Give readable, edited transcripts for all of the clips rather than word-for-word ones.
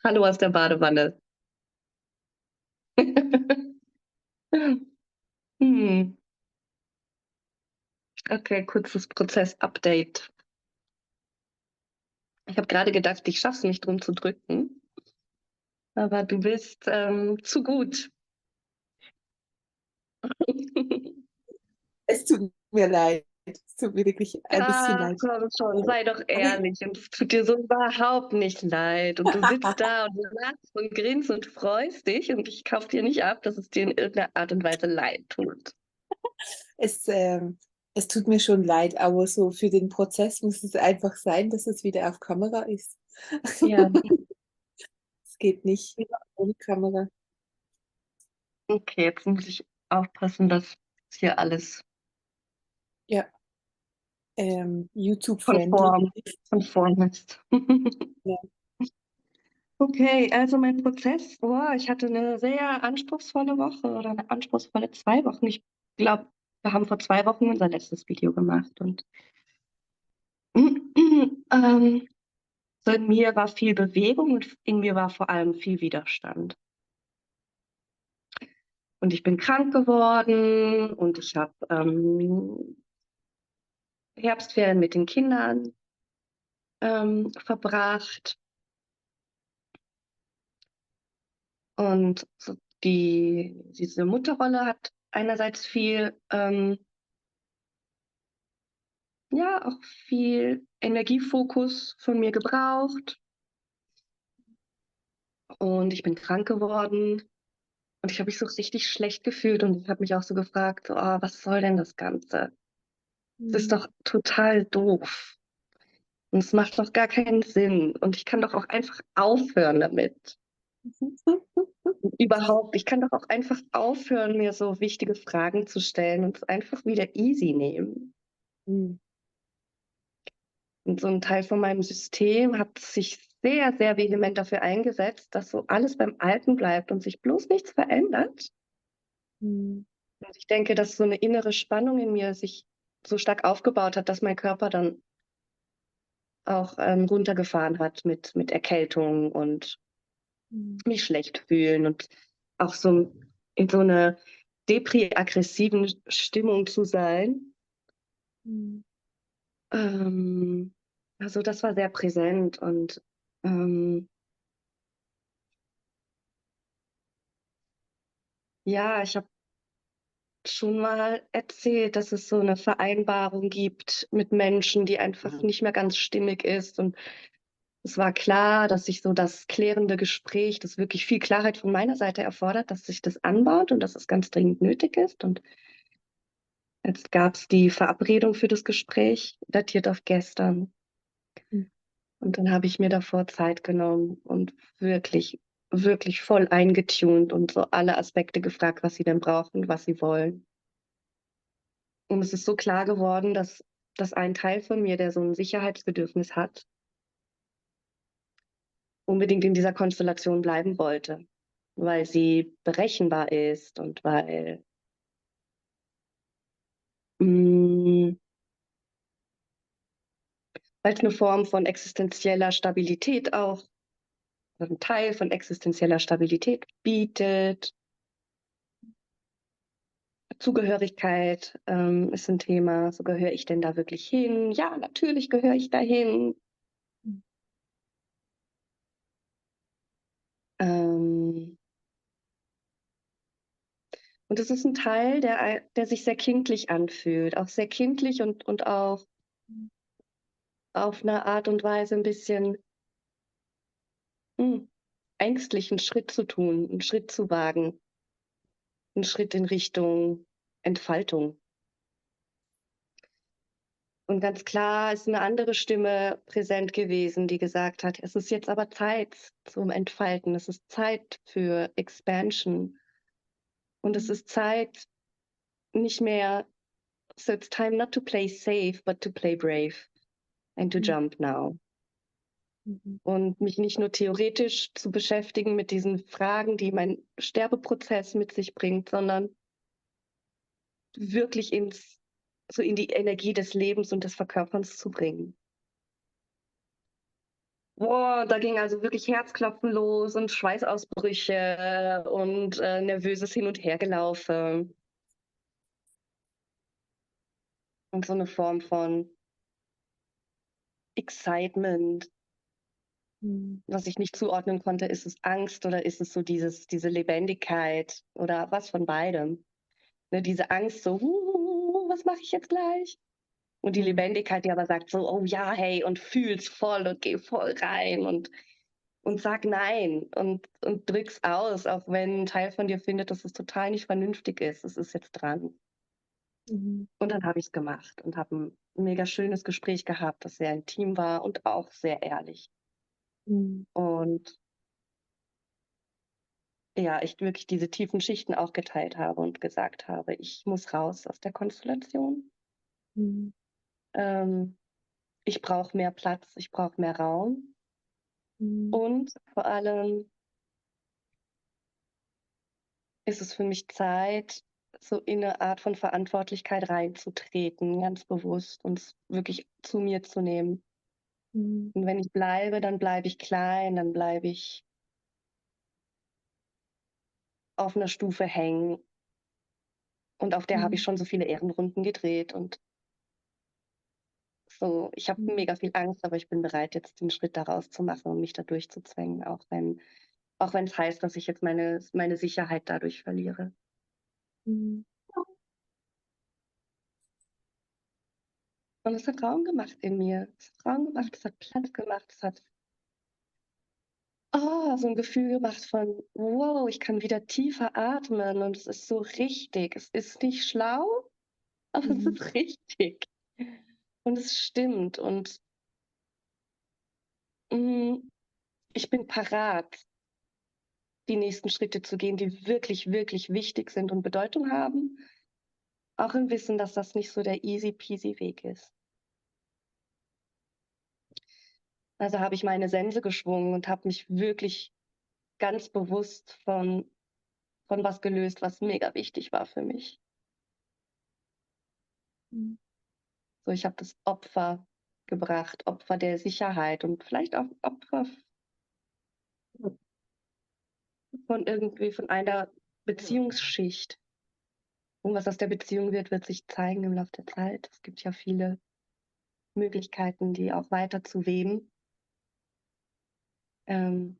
Hallo aus der Badewanne. Hm. Okay, kurzes Prozess-Update. Ich habe gerade gedacht, ich schaffe es nicht drum zu drücken, aber du bist zu gut. Es tut mir leid. Es tut mir wirklich ein bisschen Ja, leid. komm schon, sei doch ehrlich. Und es tut dir so überhaupt nicht leid. Und du sitzt da und lachst und grinst und freust dich. Und ich kaufe dir nicht ab, dass es dir in irgendeiner Art und Weise leid tut. Es, es tut mir schon leid, aber so für den Prozess muss es einfach sein, dass es wieder auf Kamera ist. Ja, Es geht nicht ohne Kamera. okay, jetzt muss ich aufpassen, dass hier alles Ja, YouTube-friendly. konform, konform ist. Ja. Okay, also mein Prozess, ich hatte eine sehr anspruchsvolle Woche oder eine anspruchsvolle 2 Wochen. Ich glaube, wir haben vor 2 Wochen unser letztes Video gemacht und ähm, so in mir war viel Bewegung und in mir war vor allem viel Widerstand. Und ich bin krank geworden und ich habe Herbstferien mit den Kindern verbracht und so diese Mutterrolle hat einerseits viel ja, auch viel Energiefokus von mir gebraucht und ich bin krank geworden und ich habe mich so richtig schlecht gefühlt und ich habe mich auch so gefragt, so, was soll denn das Ganze? Es ist Hm. doch total doof und es macht doch gar keinen Sinn und ich kann doch auch einfach aufhören damit. Überhaupt, ich kann doch auch einfach aufhören, mir so wichtige Fragen zu stellen und es einfach wieder easy nehmen. Hm. Und so ein Teil von meinem System hat sich sehr, sehr vehement dafür eingesetzt, dass so alles beim Alten bleibt und sich bloß nichts verändert. Hm. Und ich denke, dass so eine innere Spannung in mir sich so stark aufgebaut hat, dass mein Körper dann auch runtergefahren hat mit Erkältung und Hm. mich schlecht fühlen und auch so in so einer depri-aggressiven Stimmung zu sein. Hm. Ähm, also das war sehr präsent und ähm, ja, ich habe schon mal erzählt, dass es so eine Vereinbarung gibt mit Menschen, die einfach nicht mehr ganz stimmig ist. Und es war klar, dass sich so das klärende Gespräch, das wirklich viel Klarheit von meiner Seite erfordert, dass sich das anbaut und dass es ganz dringend nötig ist. Und jetzt gab es die Verabredung für das Gespräch, datiert auf gestern. Hm. Und dann habe ich mir davor Zeit genommen und wirklich, wirklich voll eingetunt und so alle Aspekte gefragt, was sie denn brauchen, was sie wollen. Und es ist so klar geworden, dass ein Teil von mir, der so ein Sicherheitsbedürfnis hat, unbedingt in dieser Konstellation bleiben wollte, weil sie berechenbar ist und mh, weil es eine Form von existenzieller Stabilität auch, oder einen Teil von existenzieller Stabilität bietet. Zugehörigkeit ist ein Thema. So, gehöre ich denn da wirklich hin? Ja, natürlich gehöre ich dahin. Ähm, Und es ist ein Teil, der sich sehr kindlich anfühlt, auch sehr kindlich und auch auf eine Art und Weise ein bisschen hm, ängstlich, einen Schritt zu tun, einen Schritt zu wagen, einen Schritt in Richtung Entfaltung. Und ganz klar ist eine andere Stimme präsent gewesen, die gesagt hat, es ist jetzt aber Zeit zum Entfalten, es ist Zeit für Expansion und es ist Zeit nicht mehr, so it's time not to play safe, but to play brave and to Hm. jump now. Mhm. Und mich nicht nur theoretisch zu beschäftigen mit diesen Fragen, die mein Sterbeprozess mit sich bringt, sondern wirklich so in die Energie des Lebens und des Verkörperns zu bringen. Boah, da ging also wirklich Herzklopfen los und Schweißausbrüche und nervöses Hin- und Hergelaufe und so eine Form von Excitement, Mhm. was ich nicht zuordnen konnte. Ist es Angst oder ist es so diese Lebendigkeit oder was von beidem? Ne, diese Angst, so, was mache ich jetzt gleich? Und die Mhm. Lebendigkeit, die aber sagt so, oh ja, hey, und fühl's voll und geh voll rein und sag nein und drück's aus, auch wenn ein Teil von dir findet, dass es total nicht vernünftig ist. Es ist jetzt dran. Mhm. Und dann habe ich es gemacht und habe ein mega schönes Gespräch gehabt, das sehr intim war und auch sehr ehrlich. Mhm. Und ja, ich wirklich diese tiefen Schichten auch geteilt habe und gesagt habe, ich muss raus aus der Konstellation. Mhm. Ähm, Ich brauche mehr Platz, ich brauche mehr Raum. Mhm. Und vor allem ist es für mich Zeit, so in eine Art von Verantwortlichkeit reinzutreten, ganz bewusst und es wirklich zu mir zu nehmen. Mhm. Und wenn ich bleibe, dann bleibe ich klein, dann bleibe ich auf einer Stufe hängen. Und auf der habe ich Mhm. schon so viele Ehrenrunden gedreht und so. Ich habe Mhm. mega viel Angst, aber ich bin bereit, jetzt den Schritt daraus zu machen und mich da durchzuzwängen, auch wenn es heißt, dass ich jetzt meine Sicherheit dadurch verliere. Mhm. Und es hat Raum gemacht in mir. Es hat Raum gemacht, es hat Platz gemacht, es hat so ein Gefühl gemacht von: „Wow, ich kann wieder tiefer atmen und es ist so richtig. Es ist nicht schlau, aber es Mhm. ist richtig und es stimmt und, hm, ich bin parat, die nächsten Schritte zu gehen, die wirklich, wirklich wichtig sind und Bedeutung haben, auch im Wissen, dass das nicht so der easy peasy Weg ist.“ Also, habe ich meine Sense geschwungen und habe mich wirklich ganz bewusst von was gelöst, was mega wichtig war für mich. Mhm. So, ich habe das Opfer gebracht, Opfer der Sicherheit und vielleicht auch Opfer von einer Beziehungsschicht. Und was aus der Beziehung wird, wird sich zeigen im Laufe der Zeit. Es gibt ja viele Möglichkeiten, die auch weiter zu weben. Ähm,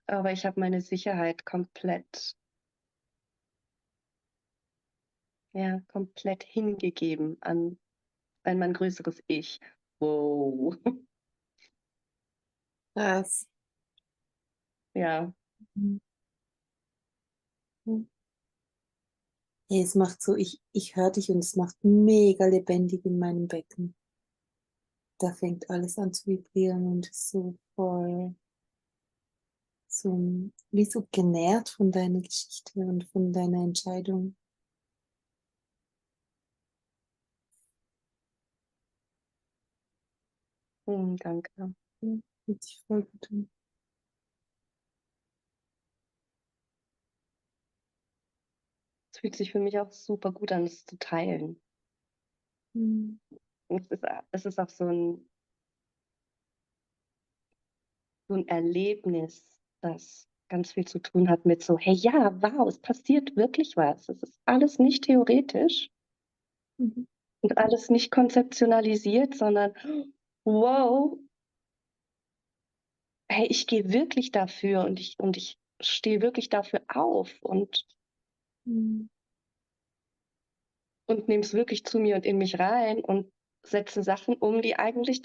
aber ich habe meine Sicherheit komplett hingegeben an mein größeres Ich. Wow. Krass. Ja. Mhm. Mhm. Hey, es macht so, ich höre dich und es macht mega lebendig in meinem Becken. Da fängt alles an zu vibrieren und ist so voll, so wie so genährt von deiner Geschichte und von deiner Entscheidung. Danke. Ja, fühlt sich voll gut an. Es fühlt sich für mich auch super gut an, es zu teilen. Mhm. Und es ist auch so ein Erlebnis, das ganz viel zu tun hat mit so: „Hey, ja, wow, es passiert wirklich was. Es ist alles nicht theoretisch Mhm. und alles nicht konzeptionalisiert, sondern wow, hey, ich gehe wirklich dafür und ich stehe wirklich dafür auf Mhm. und nehme es wirklich zu mir und in mich rein und setze Sachen um, die eigentlich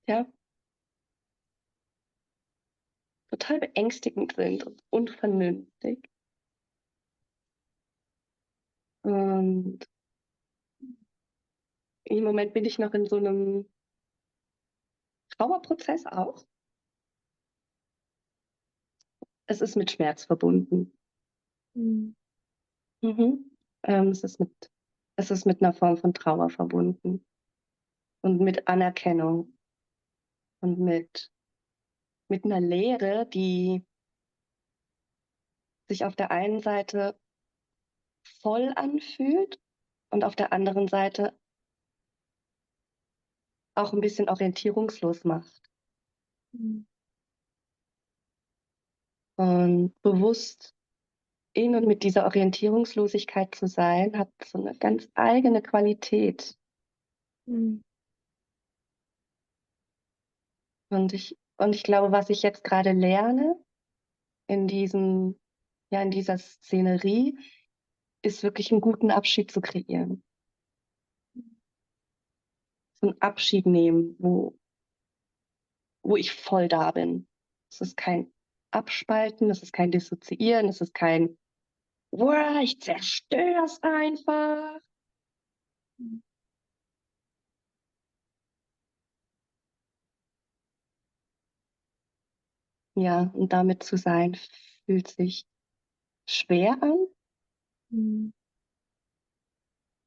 ja, total beängstigend sind und unvernünftig. Und im Moment bin ich noch in so einem Trauerprozess auch. Es ist mit Schmerz verbunden. Mhm. Mhm. Es ist mit einer Form von Trauer verbunden und mit Anerkennung und mit einer Leere, die sich auf der einen Seite voll anfühlt und auf der anderen Seite auch ein bisschen orientierungslos macht. Mhm. Und bewusst in und mit dieser Orientierungslosigkeit zu sein, hat so eine ganz eigene Qualität. Mhm. Und ich glaube, was ich jetzt gerade lerne in ja, in dieser Szenerie, ist wirklich einen guten Abschied zu kreieren. So einen Abschied nehmen, wo ich voll da bin. Es ist kein Abspalten, es ist kein Dissoziieren, es ist kein, wow, ich zerstör's einfach. Ja, und damit zu sein, fühlt sich schwer an Mhm.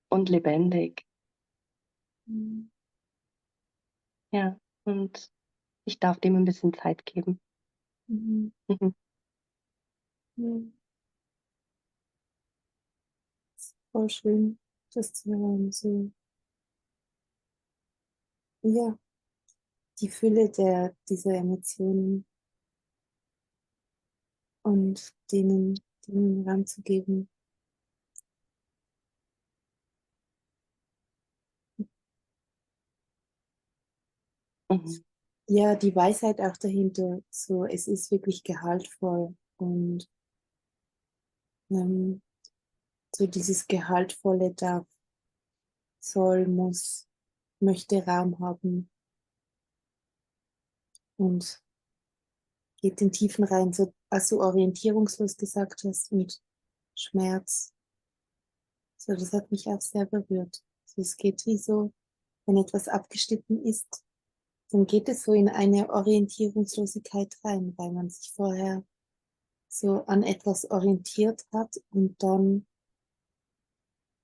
und lebendig. Mhm. Ja, und ich darf dem ein bisschen Zeit geben. Mhm. Mhm. Mhm. Voll schön, das zu hören. So, ja, die Fülle dieser Emotionen und denen Raum zu geben. Mhm. Ja, die Weisheit auch dahinter, so, es ist wirklich gehaltvoll und ähm, so dieses Gehaltvolle darf, soll, muss, möchte Raum haben und geht in Tiefen rein, so als du orientierungslos gesagt hast und Schmerz. So, das hat mich auch sehr berührt. So, es geht wie so, wenn etwas abgeschnitten ist, dann geht es so in eine Orientierungslosigkeit rein, weil man sich vorher so an etwas orientiert hat und dann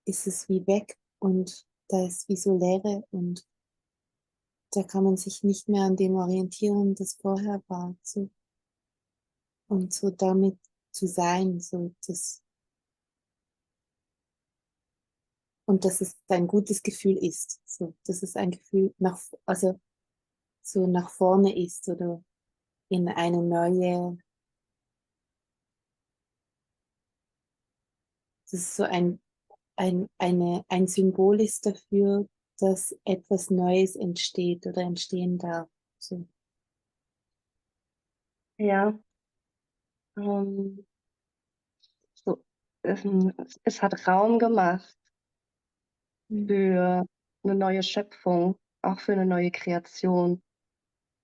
ist es wie weg und da ist wie so Leere und da kann man sich nicht mehr an dem orientieren, das vorher war. So. Und so damit zu sein, so das, und dass es ein gutes Gefühl ist, so, dass es ein Gefühl also so nach vorne ist oder in eine neue, das ist so ein Symbol ist dafür, dass etwas Neues entsteht oder entstehen darf. So. Ja, ähm, so, es hat Raum gemacht Mhm. für eine neue Schöpfung, auch für eine neue Kreation.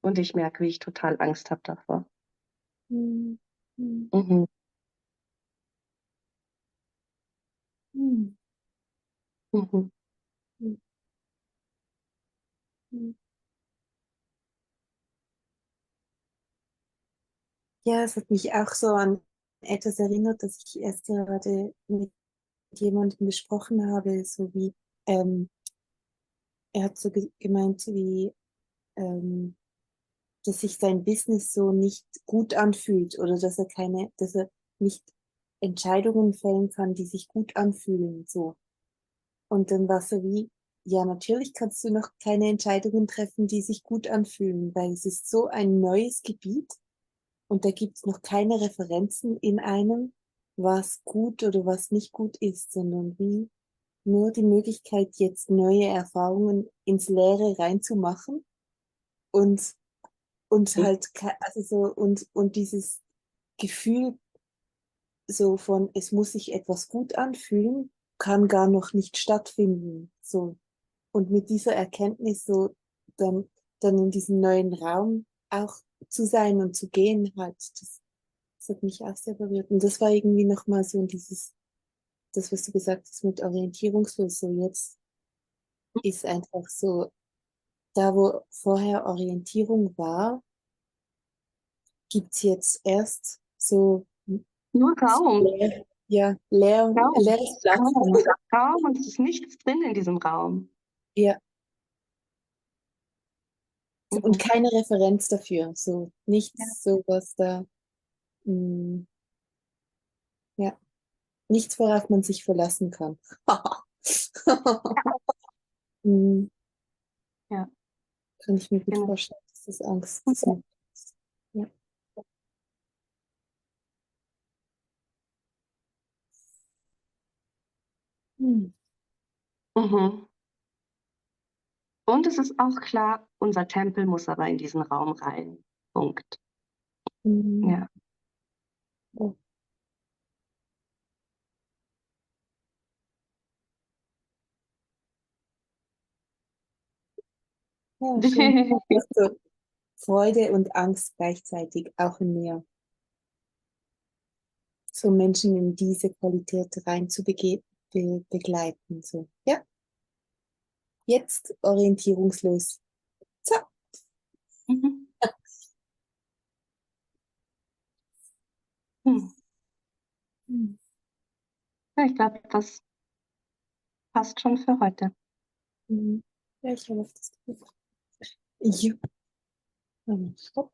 Und ich merke, wie ich total Angst habe davor. Mhm. Mhm. Mhm. Mhm. Mhm. Mhm. Ja, es hat mich auch so an etwas erinnert, das ich erst gerade mit jemandem besprochen habe, so wie, ähm, er hat so gemeint, wie, ähm, dass sich sein Business so nicht gut anfühlt oder dass er nicht Entscheidungen fällen kann, die sich gut anfühlen, so. Und dann war so wie, ja, natürlich kannst du noch keine Entscheidungen treffen, die sich gut anfühlen, weil es ist so ein neues Gebiet und da gibt es noch keine Referenzen in einem, was gut oder was nicht gut ist, sondern wie nur die Möglichkeit, jetzt neue Erfahrungen ins Leere reinzumachen und, und halt, also so, und dieses Gefühl so von, es muss sich etwas gut anfühlen, kann gar noch nicht stattfinden, so. Und mit dieser Erkenntnis so dann in diesem neuen Raum auch zu sein und zu gehen halt, das hat mich auch sehr berührt. Und das war irgendwie nochmal so das, was du gesagt hast mit orientierungslos, so jetzt ist einfach so, da wo vorher Orientierung war, gibt's jetzt erst Nur so Raum. Raum. leeres Platz. Raum. Raum und es ist nichts drin in diesem Raum. Ja, und Mhm. keine Referenz dafür, so Ja. nichts, so was da, mh, ja, nichts, worauf man sich verlassen kann. Mm, Ja. Kann ich mir gut Genau. vorstellen, dass das Angst macht. Ja. Hm. Mhm. Und es ist auch klar, unser Tempel muss aber in diesen Raum rein. Punkt. Hm. Ja. Oh. Ja, schön. Also Freude und Angst gleichzeitig auch in mir. So Menschen in diese Qualität rein zu begleiten. So. Ja, jetzt orientierungslos. So. Mhm. Hm. Hm. Ja, ich glaube, das passt schon für heute. Mhm. Ja, ich habe das Gefühl. Ja. Stopp.